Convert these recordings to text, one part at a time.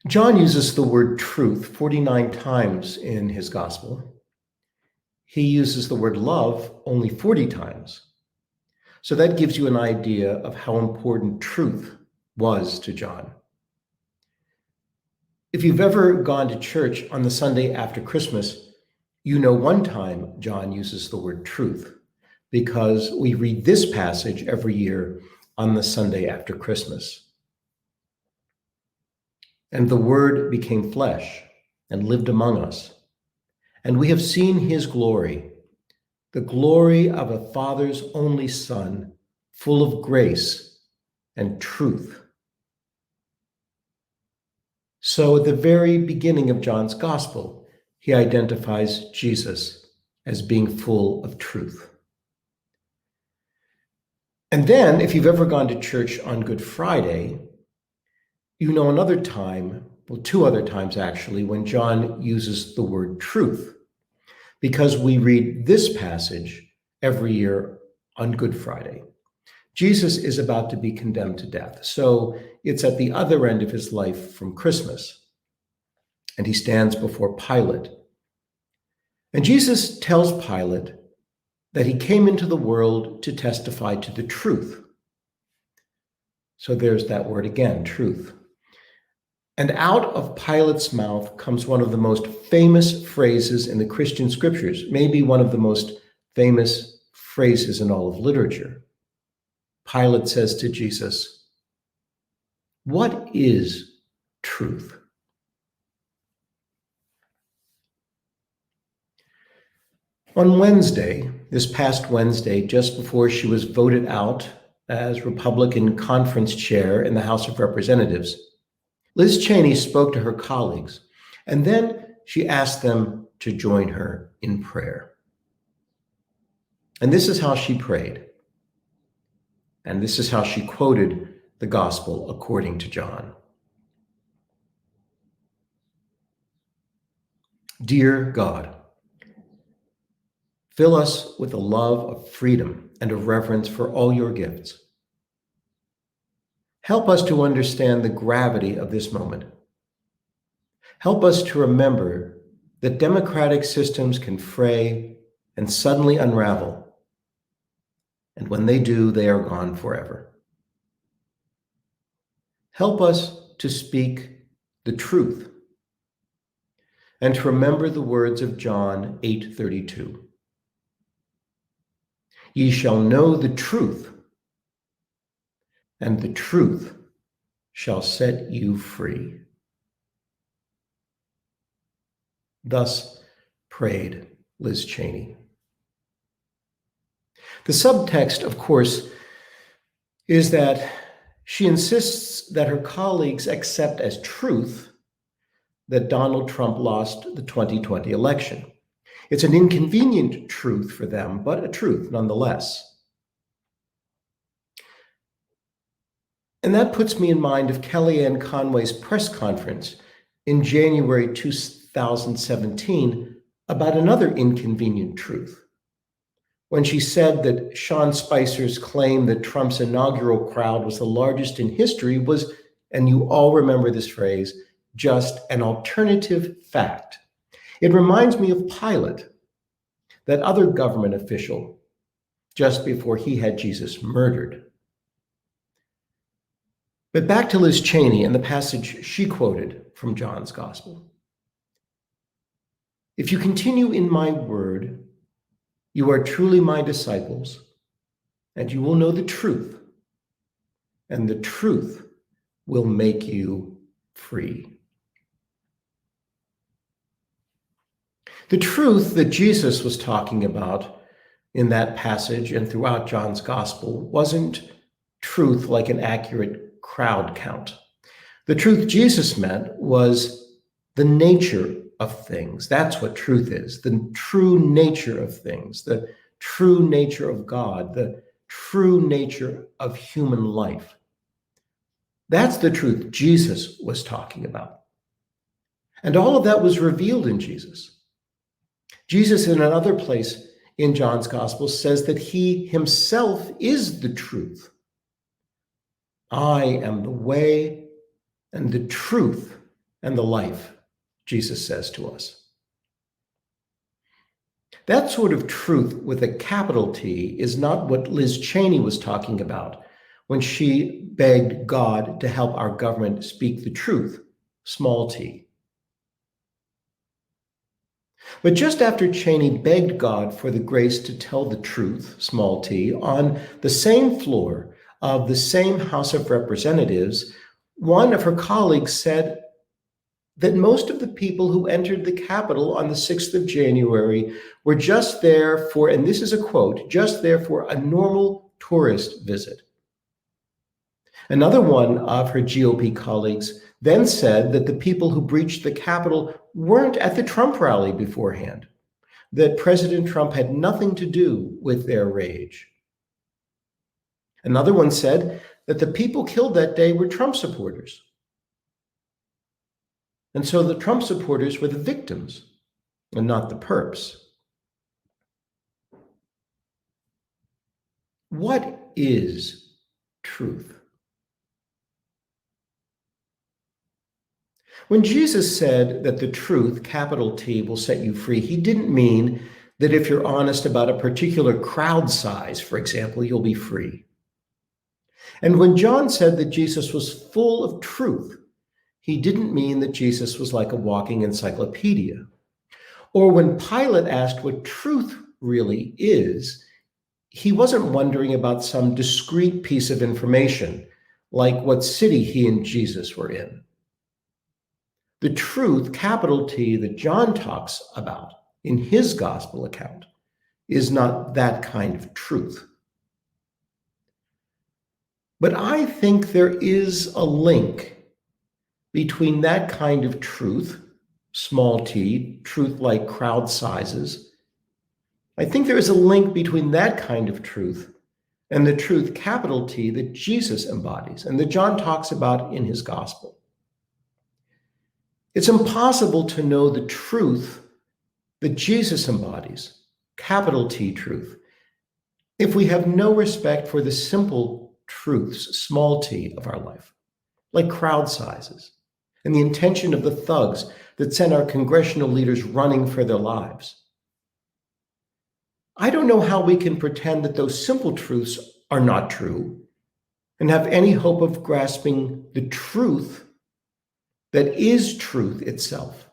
John uses the word truth 49 times in his gospel. He uses the word love only 40 times. So that gives you an idea of how important truth was to John. If you've ever gone to church on the Sunday after Christmas, you know one time John uses the word truth, because we read this passage every year on the Sunday after Christmas. And the Word became flesh and lived among us, and we have seen his glory, the glory of a Father's only Son, full of grace and truth. So at the very beginning of John's Gospel, he identifies Jesus as being full of truth. And then, if you've ever gone to church on Good Friday, you know another time, well, two other times actually, when John uses the word truth, because we read this passage every year on Good Friday. Jesus is about to be condemned to death, so it's at the other end of his life from Christmas, and he stands before Pilate. And Jesus tells Pilate that he came into the world to testify to the truth. So there's that word again, truth. And out of Pilate's mouth comes one of the most famous phrases in the Christian scriptures, maybe one of the most famous phrases in all of literature. Pilate says to Jesus, "What is truth?" On Wednesday, this past Wednesday, just before she was voted out as Republican conference chair in the House of Representatives, Liz Cheney spoke to her colleagues, and then she asked them to join her in prayer. And this is how she prayed. And this is how she quoted the gospel according to John. Dear God, fill us with a love of freedom and a reverence for all your gifts. Help us to understand the gravity of this moment. Help us to remember that democratic systems can fray and suddenly unravel. And when they do, they are gone forever. Help us to speak the truth and to remember the words of John 8:32. Ye shall know the truth, and the truth shall set you free. Thus prayed Liz Cheney. The subtext, of course, is that she insists that her colleagues accept as truth that Donald Trump lost the 2020 election. It's an inconvenient truth for them, but a truth nonetheless. And that puts me in mind of Kellyanne Conway's press conference in January 2017 about another inconvenient truth, when she said that Sean Spicer's claim that Trump's inaugural crowd was the largest in history was, and you all remember this phrase, just an alternative fact. It reminds me of Pilate, that other government official, just before he had Jesus murdered. But back to Liz Cheney and the passage she quoted from John's Gospel. If you continue in my word, you are truly my disciples, and you will know the truth, and the truth will make you free. The truth that Jesus was talking about in that passage and throughout John's Gospel wasn't truth like an accurate crowd count. The truth Jesus meant was the nature of things. That's what truth is, the true nature of things, the true nature of God, the true nature of human life. That's the truth Jesus was talking about. And all of that was revealed in Jesus. Jesus, in another place in John's Gospel, says that he himself is the truth. I am the way and the truth and the life, Jesus says to us. That sort of truth with a capital T is not what Liz Cheney was talking about when she begged God to help our government speak the truth, small t. But just after Cheney begged God for the grace to tell the truth, small t, on the same floor of the same House of Representatives, one of her colleagues said that most of the people who entered the Capitol on the 6th of January were just there for, and this is a quote, just there for a normal tourist visit. Another one of her GOP colleagues then said that the people who breached the Capitol weren't at the Trump rally beforehand, that President Trump had nothing to do with their rage. Another one said that the people killed that day were Trump supporters. And so the Trump supporters were the victims and not the perps. What is truth? When Jesus said that the truth, capital T, will set you free, he didn't mean that if you're honest about a particular crowd size, for example, you'll be free. And when John said that Jesus was full of truth, he didn't mean that Jesus was like a walking encyclopedia. Or when Pilate asked what truth really is, he wasn't wondering about some discrete piece of information, like what city he and Jesus were in. The truth, capital T, that John talks about in his gospel account is not that kind of truth. But I think there is a link between that kind of truth, small t, truth like crowd sizes. I think there is a link between that kind of truth and the truth, capital T, that Jesus embodies and that John talks about in his gospel. It's impossible to know the truth that Jesus embodies, capital T truth, if we have no respect for the simple truths, small t, of our life, like crowd sizes and the intention of the thugs that sent our congressional leaders running for their lives. I don't know how we can pretend that those simple truths are not true and have any hope of grasping the truth that is truth itself.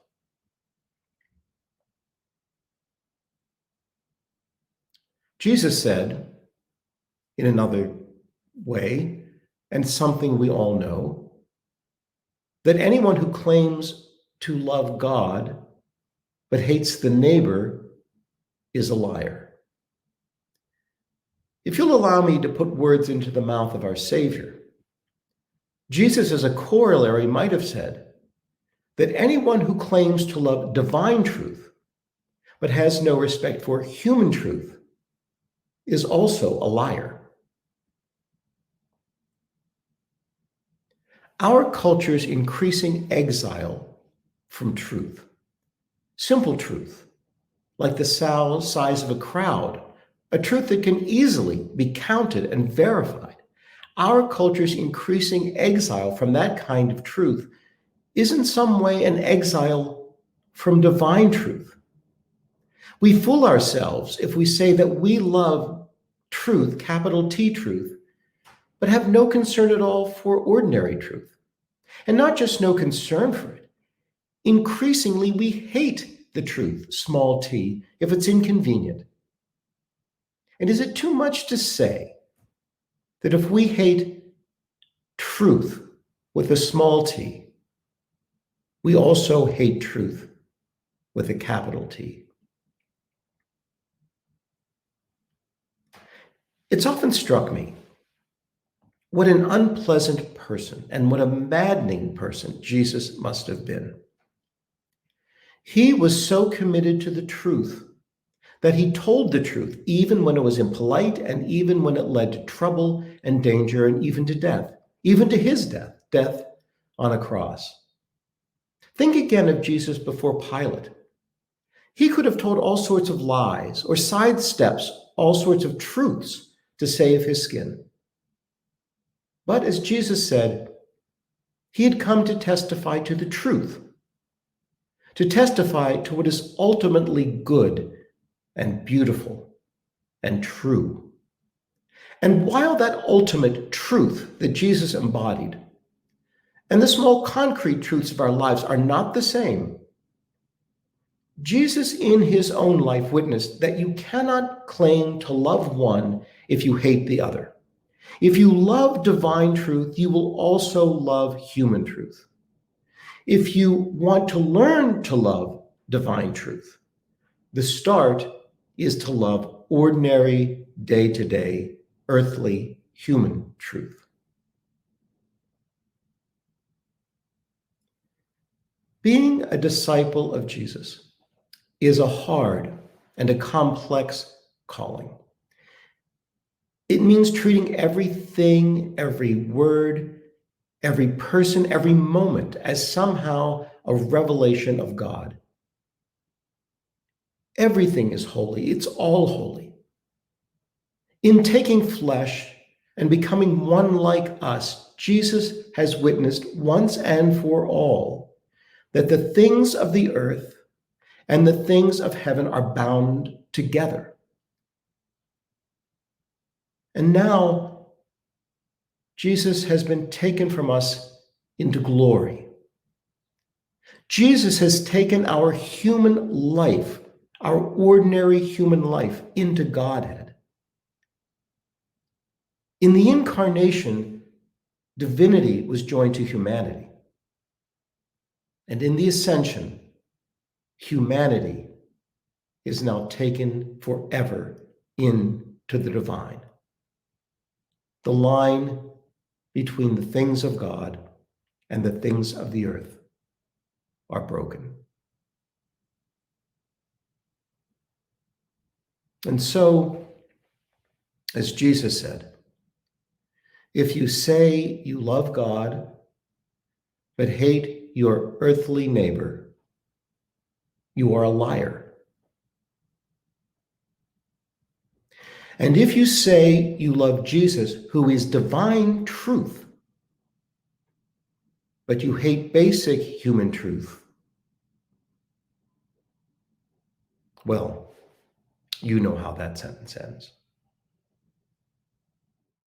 Jesus said, in another way, and something we all know, that anyone who claims to love God but hates the neighbor is a liar. If you'll allow me to put words into the mouth of our Savior, Jesus, as a corollary, might have said that anyone who claims to love divine truth but has no respect for human truth is also a liar. Our culture's increasing exile from truth, simple truth, like the size of a crowd, a truth that can easily be counted and verified. Our culture's increasing exile from that kind of truth is in some way an exile from divine truth. We fool ourselves if we say that we love truth, capital T truth, but have no concern at all for ordinary truth. And not just no concern for it. Increasingly, we hate the truth, small t, if it's inconvenient. And is it too much to say that if we hate truth with a small t, we also hate truth with a capital T? It's often struck me what an unpleasant person and what a maddening person Jesus must have been. He was so committed to the truth that he told the truth even when it was impolite and even when it led to trouble and danger and even to death, even to his death on a cross. Think again of Jesus before Pilate. He could have told all sorts of lies or sidesteps all sorts of truths to save his skin. But as Jesus said, He had come to testify to the truth, to testify to what is ultimately good and beautiful and true. And while that ultimate truth that Jesus embodied and the small concrete truths of our lives are not the same, Jesus in his own life witnessed that you cannot claim to love one if you hate the other. If you love divine truth, you will also love human truth. If you want to learn to love divine truth, the start is to love ordinary, day-to-day, earthly, human truth. Being a disciple of Jesus is a hard and a complex calling. It means treating everything, every word, every person, every moment as somehow a revelation of God. Everything is holy. It's all holy. In taking flesh and becoming one like us, Jesus has witnessed once and for all that the things of the earth and the things of heaven are bound together. And now, Jesus has been taken from us into glory. Jesus has taken our human life, our ordinary human life, into Godhead. In the incarnation, divinity was joined to humanity. And in the ascension, humanity is now taken forever into the divine. The line between the things of God and the things of the earth are broken. And so, as Jesus said, if you say you love God, but hate your earthly neighbor, you are a liar. And if you say you love Jesus, who is divine truth, but you hate basic human truth, well, you know how that sentence ends.